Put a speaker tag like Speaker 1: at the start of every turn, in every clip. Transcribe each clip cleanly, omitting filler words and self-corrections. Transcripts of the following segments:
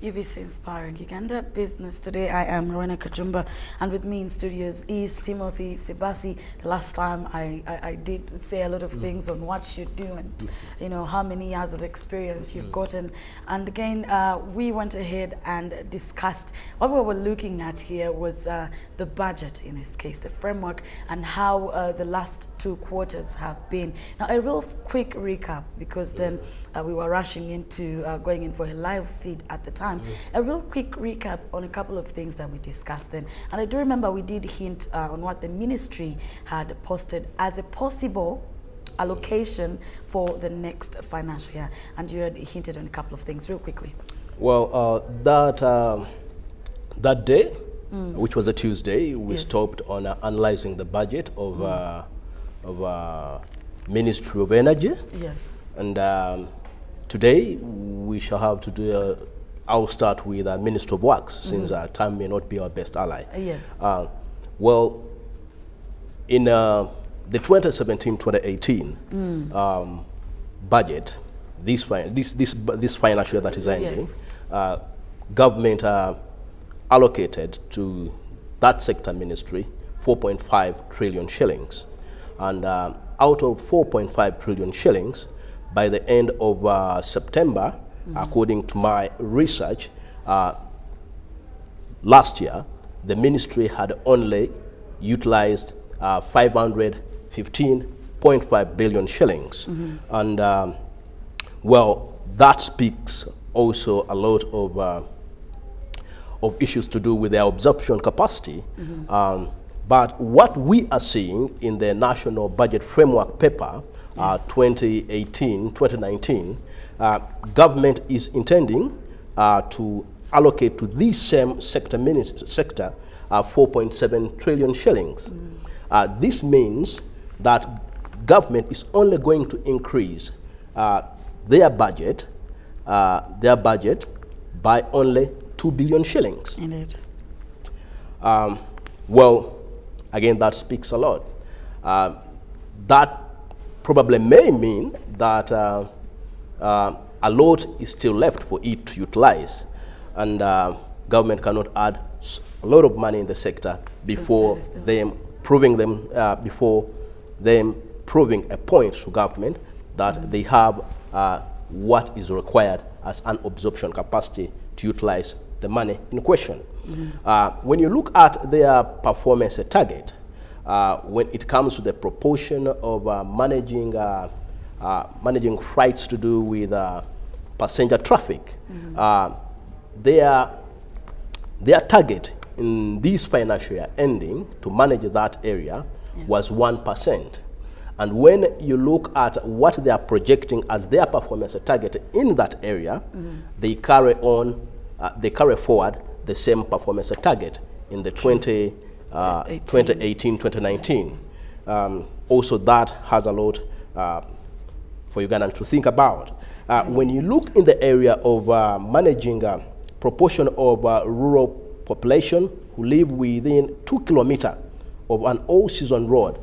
Speaker 1: UBC Inspiring Uganda Business. Today I am Rowena Kajumba, and with me in studios is Timothy Sibasi. The last time I did say a lot of things on what you do and you know how many years of experience you've gotten. And again, we went ahead and discussed what we were looking at here was the budget in this case, the framework, and how the last 2 quarters have been. Now a real quick recap, because then we were rushing into going in for a live feed at the time. A real quick recap on a couple of things that we discussed then. And I do remember we did hint on what the ministry had posted as a possible allocation for the next financial year. And you had hinted on a couple of things real quickly.
Speaker 2: Well, that day, which was a Tuesday, we stopped on analyzing the budget of Ministry of Energy.
Speaker 1: Yes.
Speaker 2: And today we shall have to do I'll start with Minister of Works, since time may not be our best ally.
Speaker 1: Yes.
Speaker 2: Well, in the 2017-2018 budget, this financial year that is ending, government allocated to that sector ministry 4.5 trillion shillings. And out of 4.5 trillion shillings, by the end of September, according to my research, last year, the ministry had only utilized 515.5 billion shillings. And, well, that speaks also a lot of issues to do with their absorption capacity. But what we are seeing in the National Budget Framework Paper, 2018-2019, government is intending to allocate to this same sector 4.7 trillion shillings. This means that government is only going to increase their budget by only 2 billion shillings.
Speaker 1: Indeed.
Speaker 2: Well, again, that speaks a lot. That probably may mean that a lot is still left for it to utilize, and government cannot add a lot of money in the sector before proving a point to government that they have what is required as an absorption capacity to utilize the money in question. When you look at their performance target, when it comes to the proportion of managing flights to do with passenger traffic, their target in this financial year ending to manage that area was 1%. And when you look at what they are projecting as their performance target in that area, they carry forward the same performance target in the 2018-2019. Also, that has a lot for Ugandans to think about. When you look in the area of managing a proportion of rural population who live within 2 kilometers of an all-season road,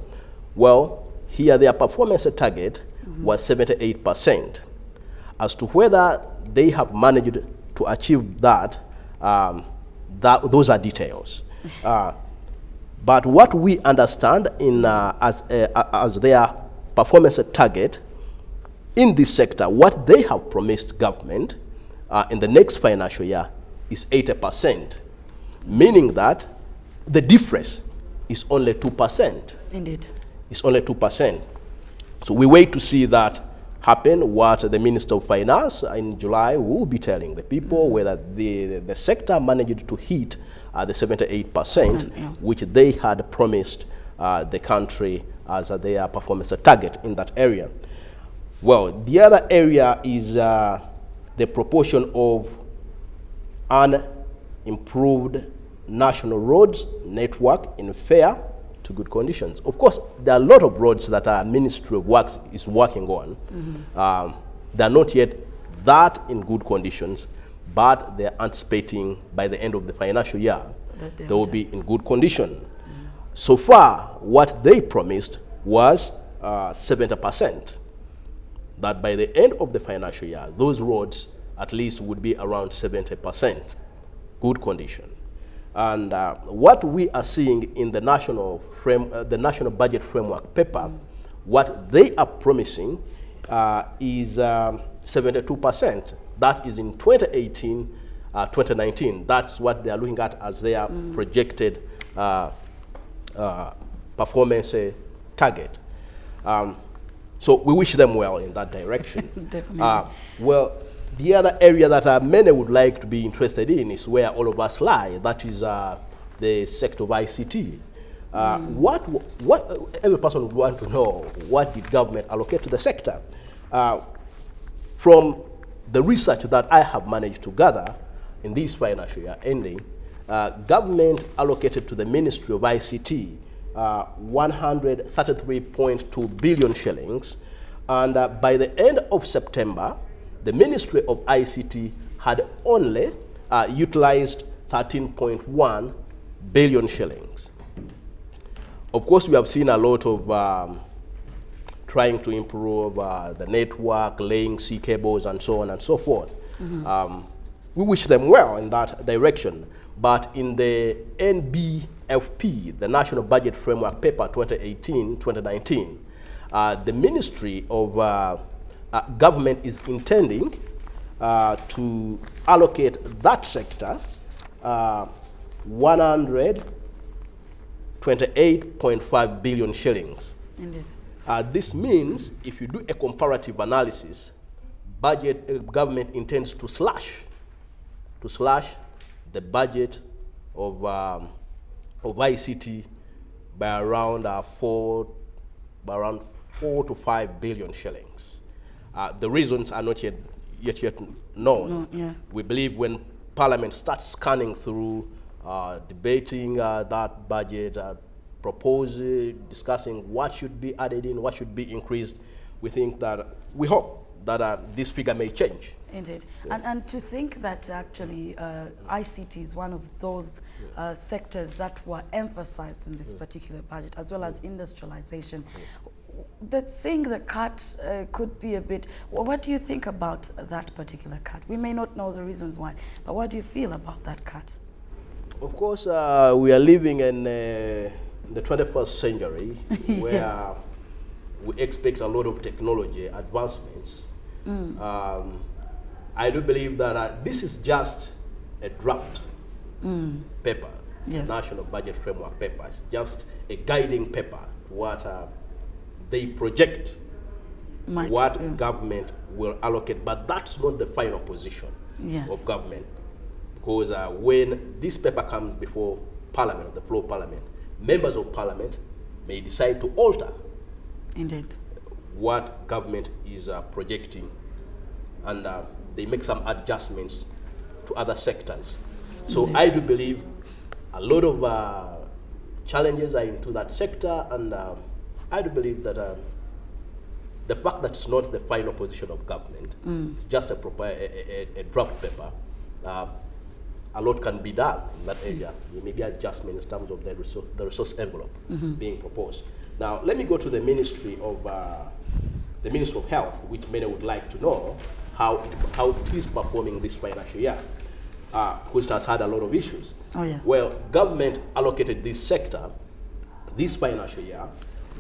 Speaker 2: well, here their performance target was 78%. As to whether they have managed to achieve that, those are details. But what we understand as their performance target in this sector, what they have promised government in the next financial year is 80%, meaning that the difference is only 2%.
Speaker 1: Indeed.
Speaker 2: It's only 2%. So we wait to see that happen, what the Minister of Finance in July will be telling the people, whether the sector managed to hit the 78%, which they had promised the country as their performance target in that area. Well, the other area is the proportion of unimproved national roads network in fair to good conditions. Of course, there are a lot of roads that our Ministry of Works is working on. They are not yet that in good conditions, but they are anticipating by the end of the financial year they will be in good condition. So far, what they promised was 70%. That by the end of the financial year, those roads at least would be around 70%, good condition. And what we are seeing in the national budget framework paper, what they are promising is 72%. That is in 2018, 2019. That's what they are looking at as their projected performance target. So we wish them well in that direction.
Speaker 1: Definitely.
Speaker 2: Well, the other area that many would like to be interested in is where all of us lie. That is the sector of ICT. What every person would want to know, what did government allocate to the sector? From the research that I have managed to gather in this financial year ending, government allocated to the Ministry of ICT 133.2 billion shillings, and by the end of September, the Ministry of ICT had only utilized 13.1 billion shillings. Of course, we have seen a lot of trying to improve the network, laying sea cables, and so on and so forth. We wish them well in that direction. But in the NBFP, the National Budget Framework Paper 2018-2019, the Ministry of Government is intending to allocate that sector 128.5 billion shillings.
Speaker 1: Indeed.
Speaker 2: This means if you do a comparative analysis, government intends to slash the budget of ICT by around 4 to 5 billion shillings. The reasons are not yet known.
Speaker 1: No, yeah.
Speaker 2: We believe when Parliament starts scanning through, debating that budget, proposing, discussing what should be added in, what should be increased, we hope that this figure may change.
Speaker 1: Indeed. Yeah. And to think that actually ICT is one of those sectors that were emphasized in this particular budget, as well as industrialization. That saying the cut could be a bit, what do you think about that particular cut? We may not know the reasons why, but what do you feel about that cut?
Speaker 2: Of course, we are living in the 21st century where
Speaker 1: Yes.
Speaker 2: we expect a lot of technology advancements. I do believe that this is just a draft paper,
Speaker 1: Yes.
Speaker 2: National Budget Framework paper. It's just a guiding paper to what they project government will allocate, but that's not the final position
Speaker 1: Yes.
Speaker 2: of government. Because when this paper comes before Parliament, the floor of Parliament, members of Parliament may decide to alter
Speaker 1: Indeed.
Speaker 2: what government is projecting, and they make some adjustments to other sectors. So
Speaker 1: Indeed.
Speaker 2: I do believe a lot of challenges are into that sector, and I do believe that the fact that it's not the final position of government, it's just a draft paper, a lot can be done in that area. There may be adjustments in terms of the resource envelope being proposed. Now, let me go to the Ministry of Health, which many would like to know how it is performing this financial year, which has had a lot of issues.
Speaker 1: Oh, yeah.
Speaker 2: Well, government allocated this sector, this financial year,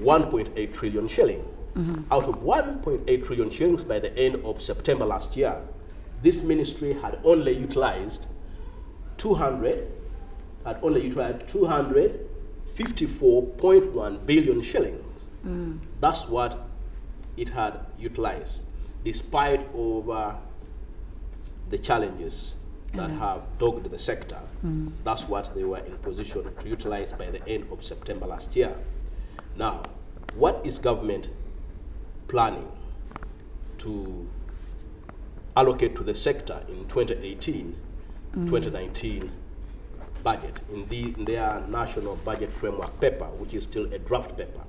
Speaker 2: 1.8 trillion shilling. Out of 1.8 trillion shillings by the end of September last year, this ministry had only utilized 254.1 billion shillings. That's what it had utilized, despite of the challenges that have dogged the sector. That's what they were in position to utilize by the end of September last year. Now, what is government planning to allocate to the sector in 2018-2019 budget in their National Budget Framework paper, which is still a draft paper?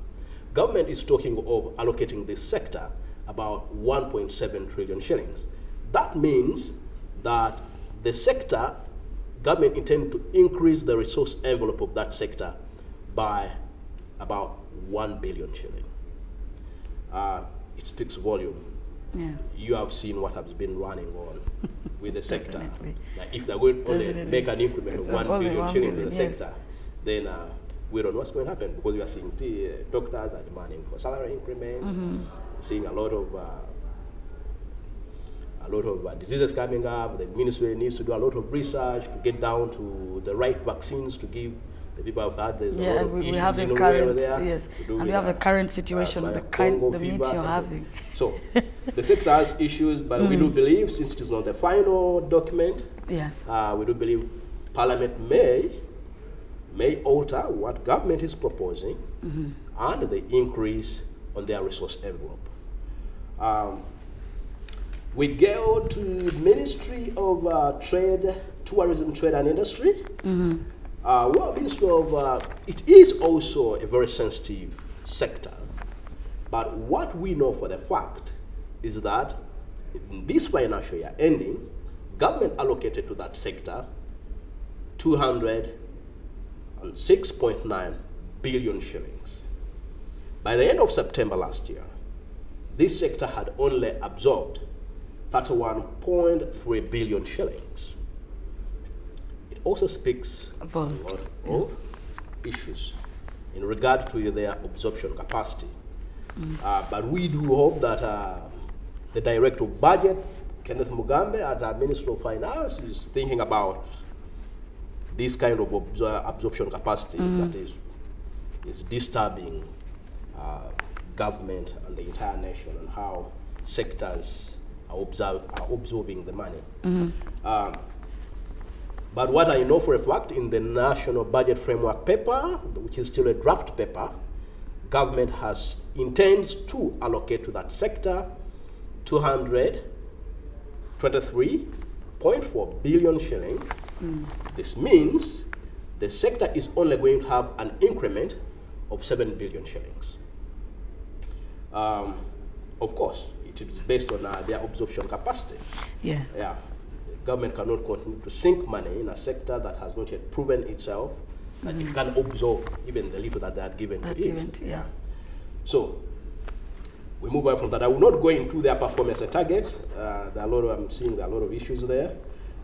Speaker 2: Government is talking of allocating this sector about 1.7 trillion shillings. That means that the sector, government intends to increase the resource envelope of that sector by about 1 billion shilling. It speaks volume.
Speaker 1: Yeah.
Speaker 2: You have seen what has been running on with the sector.
Speaker 1: Definitely.
Speaker 2: Like if they're going to only
Speaker 1: Definitely.
Speaker 2: make an increment
Speaker 1: It's
Speaker 2: of 1
Speaker 1: only
Speaker 2: billion
Speaker 1: 1
Speaker 2: shillings
Speaker 1: billion,
Speaker 2: in the
Speaker 1: yes.
Speaker 2: sector, then we don't know what's going to happen, because we are seeing doctors are demanding for salary increment, seeing a lot of diseases coming up. The ministry needs to do a lot of research to get down to the right vaccines to give the people who've had. There's a lot of
Speaker 1: we
Speaker 2: issues
Speaker 1: have a
Speaker 2: in
Speaker 1: current,
Speaker 2: there
Speaker 1: yes,
Speaker 2: to do
Speaker 1: and we
Speaker 2: with,
Speaker 1: have a current situation with
Speaker 2: Congo
Speaker 1: the meat
Speaker 2: fever,
Speaker 1: you're
Speaker 2: something.
Speaker 1: having.
Speaker 2: So the sector has issues, but we do believe, since it is not the final document,
Speaker 1: Yes.
Speaker 2: we do believe Parliament may alter what government is proposing and the increase on their resource envelope. We go to Ministry of Trade, Tourism, Trade and Industry. Well, Ministry of, it is also a very sensitive sector. But what we know for the fact is that in this financial year ending, government allocated to that sector 206.9 billion shillings. By the end of September last year, this sector had only absorbed 31.3 billion shillings. It also speaks a lot of issues in regard to their absorption capacity. But we do hope that the Director of Budget, Kenneth Mugambe, at our Ministry of Finance, is thinking about this kind of absorption capacity that is disturbing government and the entire nation, and how sectors are absorbing the money. But what I know for a fact, in the National Budget Framework paper, which is still a draft paper, government intends to allocate to that sector 223.4 billion shillings. This means the sector is only going to have an increment of 7 billion shillings. Of course, it is based on their absorption capacity.
Speaker 1: Yeah.
Speaker 2: Yeah. The government cannot continue to sink money in a sector that has not yet proven itself that it can absorb even the little that they are given to it.
Speaker 1: Yeah.
Speaker 2: So we move on from that. I will not go into their performance targets. I'm seeing there are a lot of issues there.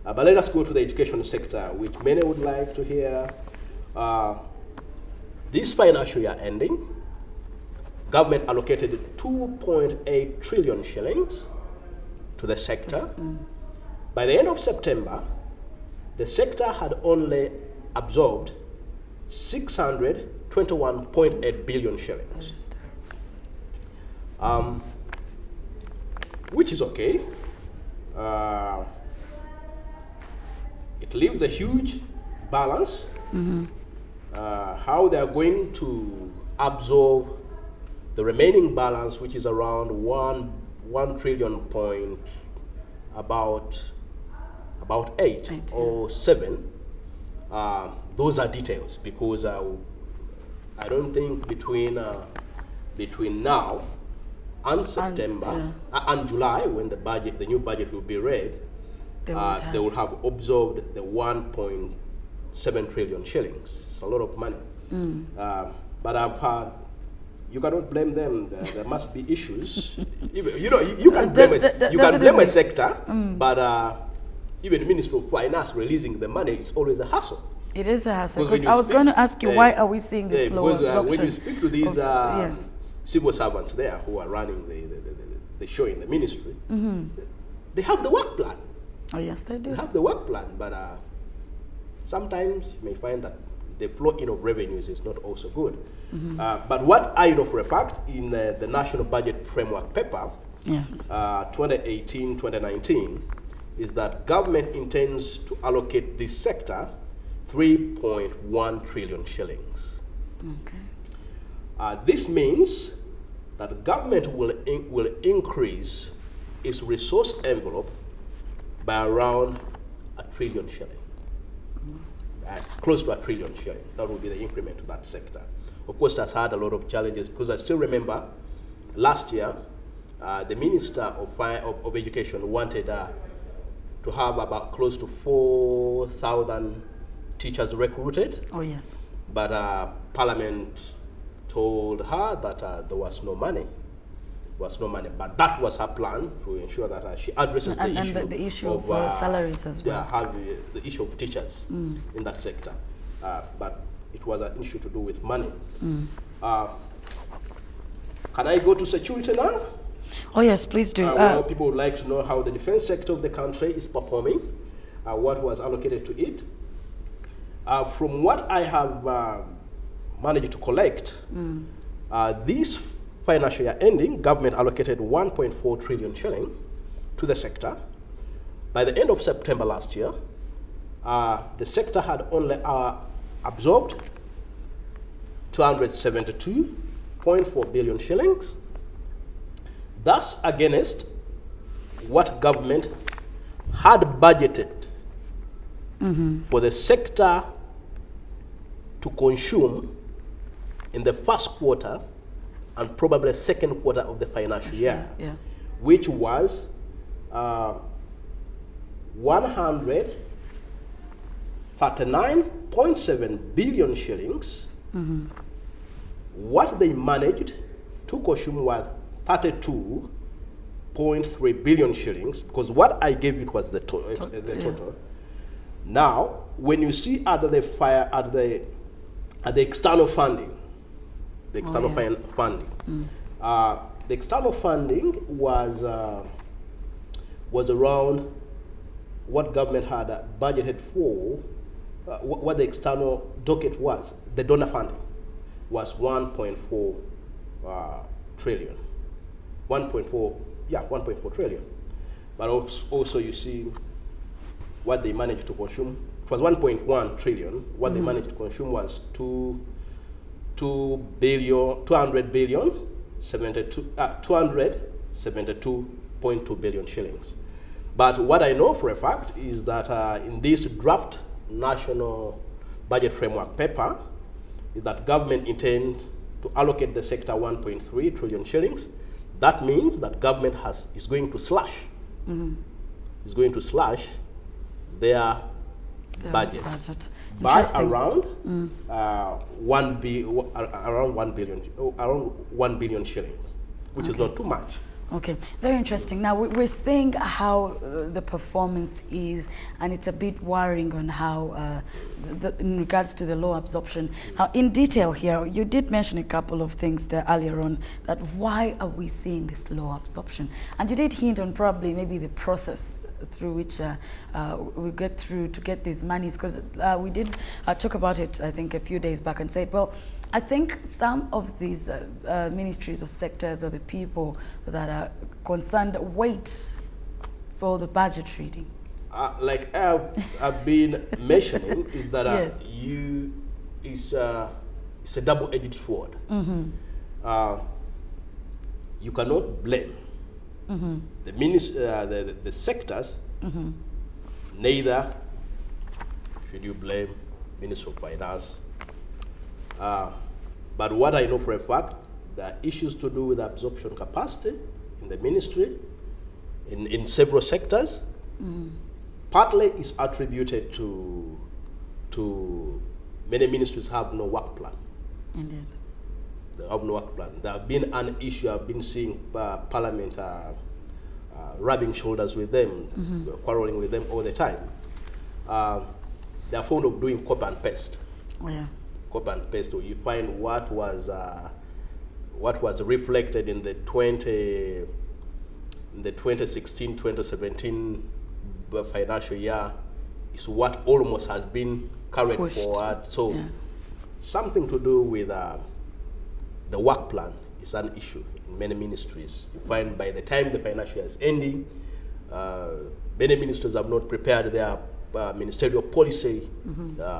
Speaker 2: But let us go to the education sector, which many would like to hear. This financial year ending, government allocated 2.8 trillion shillings to the sector. By the end of September, the sector had only absorbed 621.8 billion shillings. Which is okay. It leaves a huge balance. How they are going to absorb the remaining balance, which is around 1 trillion point, about 8 or 7. Those are details, because I don't think between now and September and July, when the new budget will be read, they will have absorbed the 1.7 trillion shillings. It's a lot of money. But I've heard, you cannot blame them. There must be issues. You can blame a sector, but even the Ministry of Finance releasing the money, it's always a hassle.
Speaker 1: It is a hassle. Because I was going to ask you, why are we seeing this slow absorption?
Speaker 2: When you speak to these civil servants there who are running the show in the ministry, they have the work plan.
Speaker 1: Oh, yes, they do.
Speaker 2: They have the work plan, but sometimes you may find that the flow in of revenues is not also good. But what I know for a fact, in the National Budget Framework paper, 2018-2019, is that government intends to allocate this sector 3.1 trillion shillings. This means that government will increase its resource envelope by around 1 trillion shilling. Close to 1 trillion shilling. That will be the increment to that sector. Of course, that's had a lot of challenges, because I still remember last year, the Minister of Education wanted to have about close to 4,000 teachers recruited.
Speaker 1: Oh, yes.
Speaker 2: But Parliament told her that there was no money was no money. But that was her plan to ensure that she addresses
Speaker 1: the issue of salaries as well.
Speaker 2: Yeah, the issue of teachers in that sector. But it was an issue to do with money. Can I go to security now?
Speaker 1: Oh yes, please do.
Speaker 2: Well, people would like to know how the defense sector of the country is performing, what was allocated to it. From what I have managed to collect, this financial year ending, government allocated 1.4 trillion shilling to the sector. By the end of September last year, the sector had only absorbed 272.4 billion shillings. That's against what government had budgeted for the sector to consume in the first quarter and probably second quarter of the financial year, which was 139.7 billion shillings. What they managed to consume was 32.3 billion shillings, because what I gave it was the total. Now, when you see at the external funding, the external funding was around what government had budgeted for. What the external docket was, the donor funding was 1.4 trillion. 1.4 trillion. But also you see what they managed to consume. It was 1.1 trillion. What they managed to consume was 272.2 billion shillings. But what I know for a fact is that in this draft national budget framework paper, is that government intends to allocate the sector 1.3 trillion shillings. That means that government is going to slash. Is going to slash their budget by around 1 billion shillings, which is not too much.
Speaker 1: Okay, very interesting. Now we're seeing how the performance is, and it's a bit worrying on how, in regards to the low absorption. Now, in detail here, you did mention a couple of things there earlier on, that why are we seeing this low absorption? And you did hint on probably maybe the process through which we get through to get these monies, because we did talk about it, I think, a few days back and said, well, I think some of these ministries or sectors or the people that are concerned wait for the budget reading.
Speaker 2: Like I've been mentioning, is that it's a double-edged sword. You cannot blame the sectors. Neither should you blame Minister of Finance. But what I know for a fact, there are issues to do with absorption capacity in the ministry, in several sectors. Partly is attributed to many ministries have no work plan.
Speaker 1: Indeed.
Speaker 2: They have no work plan. There have been an issue, I've been seeing Parliament rubbing shoulders with them, quarreling with them all the time. They're fond of doing copy and paste.
Speaker 1: Oh, yeah.
Speaker 2: Copy and paste. So you find what was reflected in the 2016-2017 financial year is what almost has been carried forward. So something to do with the work plan is an issue in many ministries. You find by the time the financial year is ending, many ministries have not prepared their ministerial policy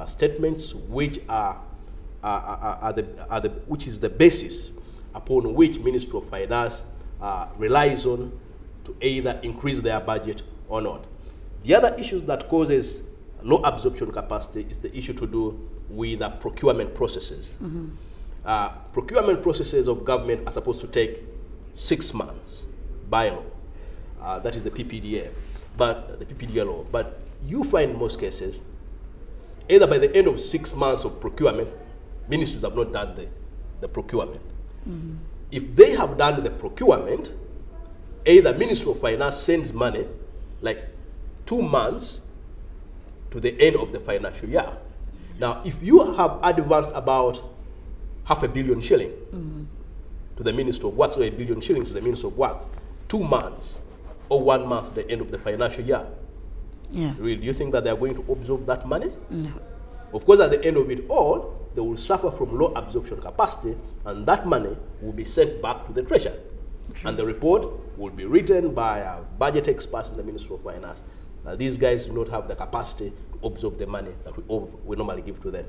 Speaker 2: statements, which which is the basis upon which Ministry of Finance relies on to either increase their budget or not. The other issue that causes low absorption capacity is the issue to do with procurement processes. Procurement processes of government are supposed to take 6 months by law. That is the PPDA, but the PPDA law. But you find in most cases, either by the end of 6 months of procurement, ministries have not done the procurement. if they have done the procurement, either Ministry of Finance sends money like 2 months to the end of the financial year. Now, if you have advanced about $500 million shilling to the Minister of Works, or $1 billion shillings to the Minister of Works, 2 months or 1 month at the end of the financial year, really, do you think that they are going to absorb that money?
Speaker 1: No.
Speaker 2: Of course, at the end of it all, they will suffer from low absorption capacity, and that money will be sent back to the Treasury.
Speaker 1: True.
Speaker 2: And the report will be written by budget experts in the Ministry of Finance. These guys do not have the capacity to absorb the money that we normally give to them.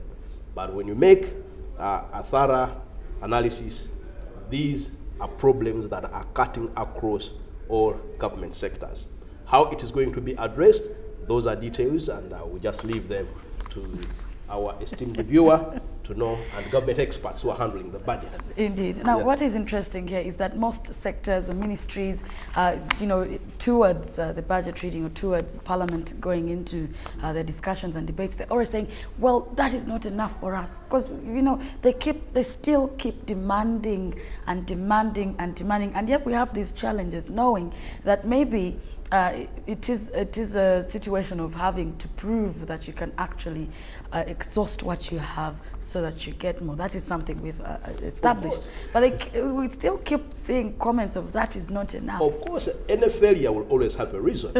Speaker 2: But when you make a thorough analysis, these are problems that are cutting across all government sectors. How it is going to be addressed, those are details, and we just leave them to our esteemed viewer to know, and government experts who are handling the budget.
Speaker 1: Indeed. Now, what is interesting here is that most sectors or ministries, towards the budget reading or towards Parliament going into the discussions and debates, they're always saying, well, that is not enough for us. Because, they still keep demanding and demanding and demanding. And yet we have these challenges, knowing that maybe it is a situation of having to prove that you can actually exhaust what you have so that you get more. That is something we've established. But we still keep seeing comments of that is not enough.
Speaker 2: Of course, any failure will always have a reason.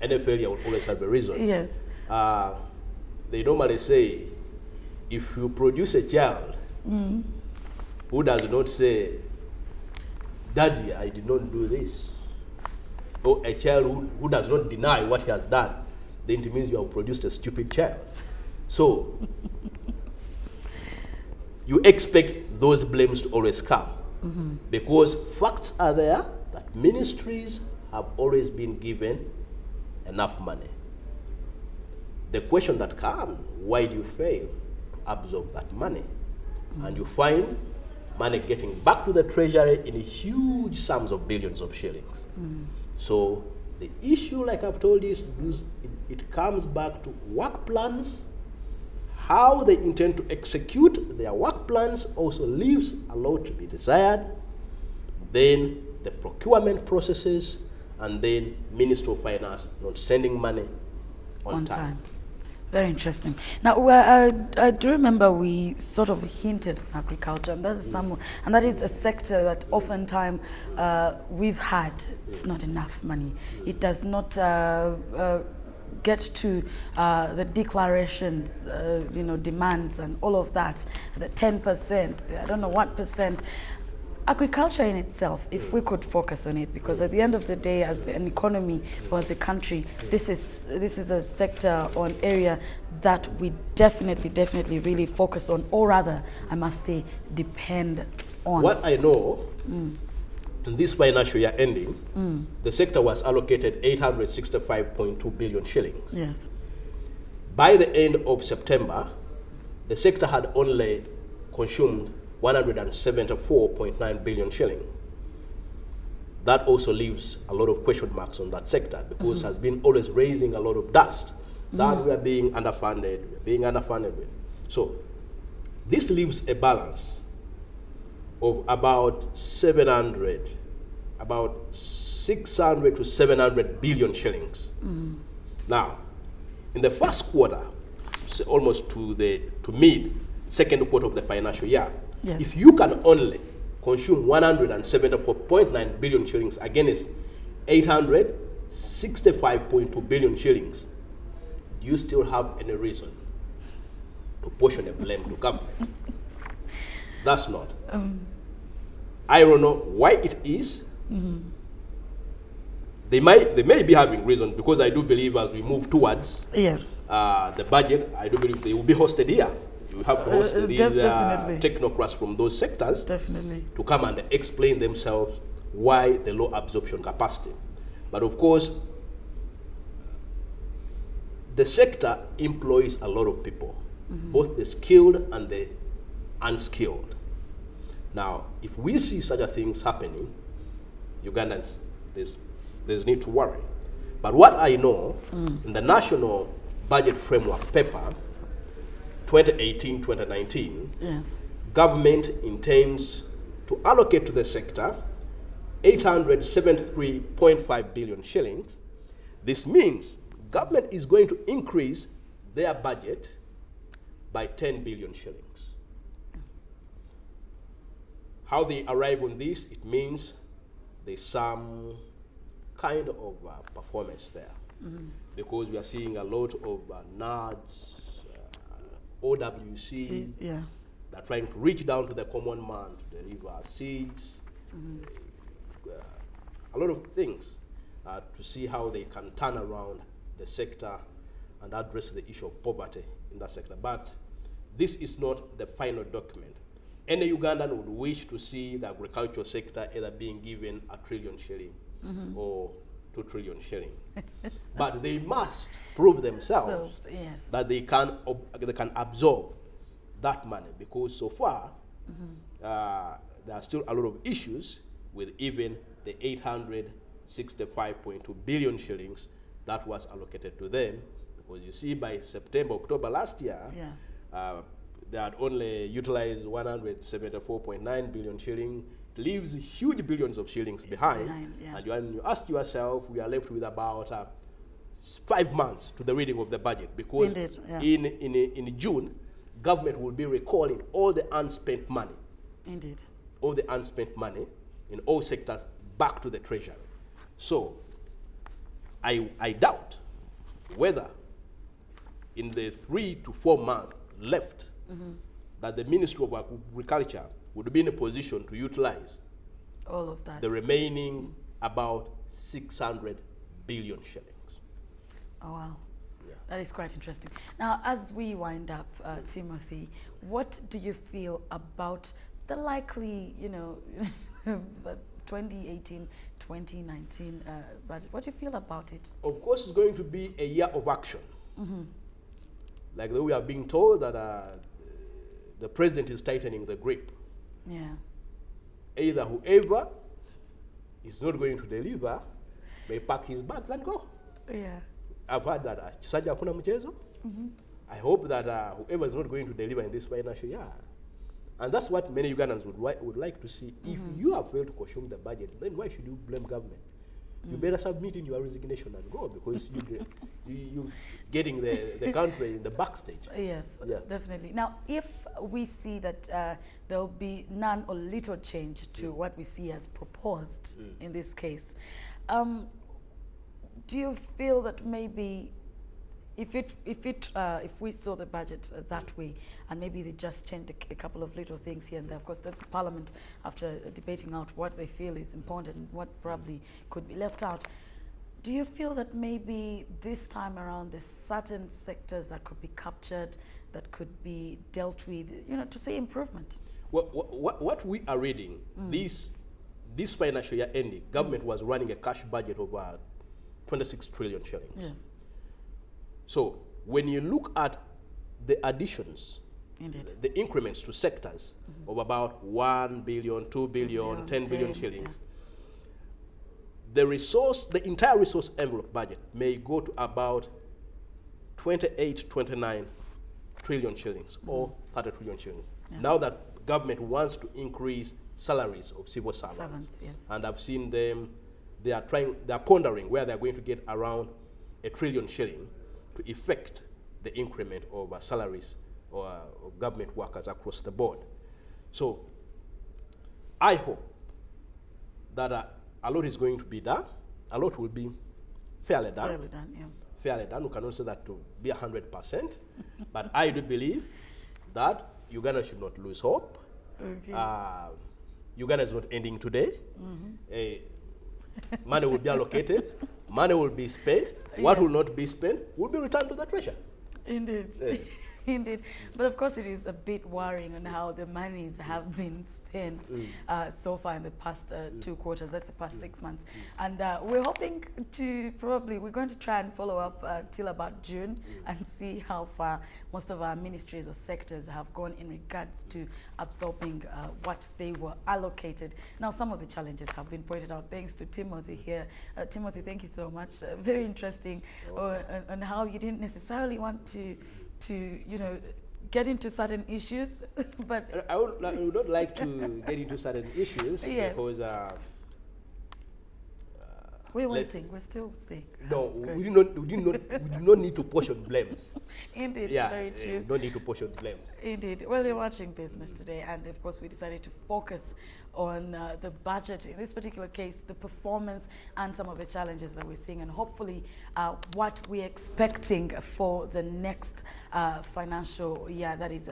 Speaker 2: Any failure will always have a reason.
Speaker 1: Yes.
Speaker 2: They normally say, if you produce a child who does not say, Daddy, I did not do this, or a child who does not deny what he has done, then it means you have produced a stupid child. So, you expect those blames to always come. Because facts are there that ministries have always been given enough money. The question that comes, why do you fail to absorb that money? And you find money getting back to the treasury in huge sums of billions of shillings. So the issue, like I've told you, is it comes back to work plans. How they intend to execute their work plans also leaves a lot to be desired. Then the procurement processes, and then Ministry of Finance not sending money on time.
Speaker 1: Very interesting. Now, I do remember we sort of hinted on agriculture, and that is a sector that oftentimes we've had. It's not enough money. It does not get to the declarations, demands and all of that. The 10%, I don't know what percent. Agriculture in itself, if we could focus on it, because at the end of the day, as an economy or as a country, this is a sector or an area that we definitely really focus on, or rather, I must say, depend on.
Speaker 2: What I know, in this financial year ending, the sector was allocated 865.2 billion shillings.
Speaker 1: Yes.
Speaker 2: By the end of September, the sector had only consumed 174.9 billion shilling. That also leaves a lot of question marks on that sector, because it has been always raising a lot of dust that we are being underfunded, with. So this leaves a balance of about 600 to 700 billion shillings. Now, in the first quarter, almost to mid second quarter of the financial year, if you can only consume 174.9 billion shillings against 865.2 billion shillings, do you still have any reason to portion a blame to government? That's not. I don't know why it is. They may be having reasons, because I do believe as we move towards the budget, I do believe they will be hosted here. You have to host these technocrats from those sectors to come and explain themselves why the low absorption capacity. But of course, the sector employs a lot of people, both the skilled and the unskilled. Now, if we see such a things happening, Ugandans, there's need to worry. But what I know, in the National Budget Framework paper, 2018-2019, government intends to allocate to the sector 873.5 billion shillings. This means government is going to increase their budget by 10 billion shillings. How they arrive on this, it means there's some kind of performance there. Because we are seeing a lot of NADS, OWC, that are trying to reach down to the common man to deliver seeds, a lot of things to see how they can turn around the sector and address the issue of poverty in that sector. But this is not the final document. Any Ugandan would wish to see the agricultural sector either being given a trillion shilling or 2 trillion shilling. But they must prove themselves that they can absorb that money, because so far there are still a lot of issues with even the 865.2 billion shillings that was allocated to them. Because you see, by September, October last year, they had only utilized 174.9 billion shillings. It leaves huge billions of shillings behind. And when you ask yourself, we are left with about 5 months to the reading of the budget, because in June, government will be recalling all the unspent money. All the unspent money in all sectors back to the treasury. So I doubt whether in the 3 to 4 months left that the Ministry of Agriculture would be in a position to utilize
Speaker 1: all of that,
Speaker 2: the remaining about 600 billion shillings.
Speaker 1: Oh, wow. That is quite interesting. Now, as we wind up, Timothy, what do you feel about the likely, 2018, 2019 budget? What do you feel about it?
Speaker 2: Of course, it's going to be a year of action. Like we are being told that the president is tightening the grip. Either whoever is not going to deliver may pack his bags and go. I've heard that Chisaja hakuna mchezo. I hope that whoever is not going to deliver in this financial year, and that's what many Ugandans would like to see. If you have failed to consume the budget, then why should you blame government? You better submit in your resignation and go, because you're getting the country in the backstage.
Speaker 1: Yes, definitely. Now, if we see that there will be none or little change to what we see as proposed in this case, do you feel that maybe if we saw the budget that way, and maybe they just changed a couple of little things here and there, of course the Parliament, after debating out what they feel is important and what probably could be left out, do you feel that maybe this time around there's certain sectors that could be captured, that could be dealt with, to say improvement?
Speaker 2: What we are reading, this financial year ending, government was running a cash budget of 26 trillion shillings. So when you look at the additions, the increments to sectors of about 1 billion, 2 billion, 10 billion shillings, the entire resource envelope budget may go to about 28, 29 trillion shillings or 30 trillion shillings. Now that government wants to increase salaries of civil servants, and I've seen them, they are pondering where they're going to get around 1 trillion shilling to effect the increment of salaries of government workers across the board. So I hope that a lot is going to be done. A lot will be fairly done. Fairly done. We cannot say that to be 100%, but I do believe that Uganda should not lose hope. Uganda is not ending today. Money will be allocated, money will be spent. What will not be spent will be returned to the treasury.
Speaker 1: Indeed. Indeed. But of course it is a bit worrying on how the monies have been spent so far in the past 2 quarters, that's the past 6 months. And we're hoping to we're going to try and follow up till about June and see how far most of our ministries or sectors have gone in regards to absorbing what they were allocated. Now, some of the challenges have been pointed out thanks to Timothy here. Timothy, thank you so much. Very interesting on how you didn't necessarily want to get into certain issues, but
Speaker 2: I would not like to get into certain issues
Speaker 1: Yes.
Speaker 2: because
Speaker 1: we're waiting. We're still staying.
Speaker 2: no,
Speaker 1: It's good.
Speaker 2: we do not need to portion blames.
Speaker 1: Indeed,
Speaker 2: Yeah,
Speaker 1: very true.
Speaker 2: we don't need to portion blame.
Speaker 1: Indeed. Well, you're watching Business Today, and of course, we decided to focus on the budget. In this particular case, the performance and some of the challenges that we're seeing, and hopefully, what we're expecting for the next financial year, that is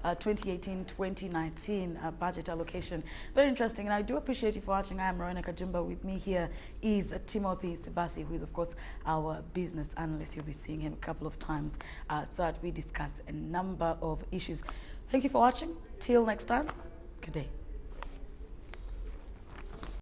Speaker 1: 2018-2019 budget allocation. Very interesting, and I do appreciate you for watching. I am Rowena Kajumba. With me here is Timothy Sibasi, who is, of course, our business analyst. You'll be seeing him a couple of times so that we discuss a number of issues. Thank you for watching. Till next time, good day.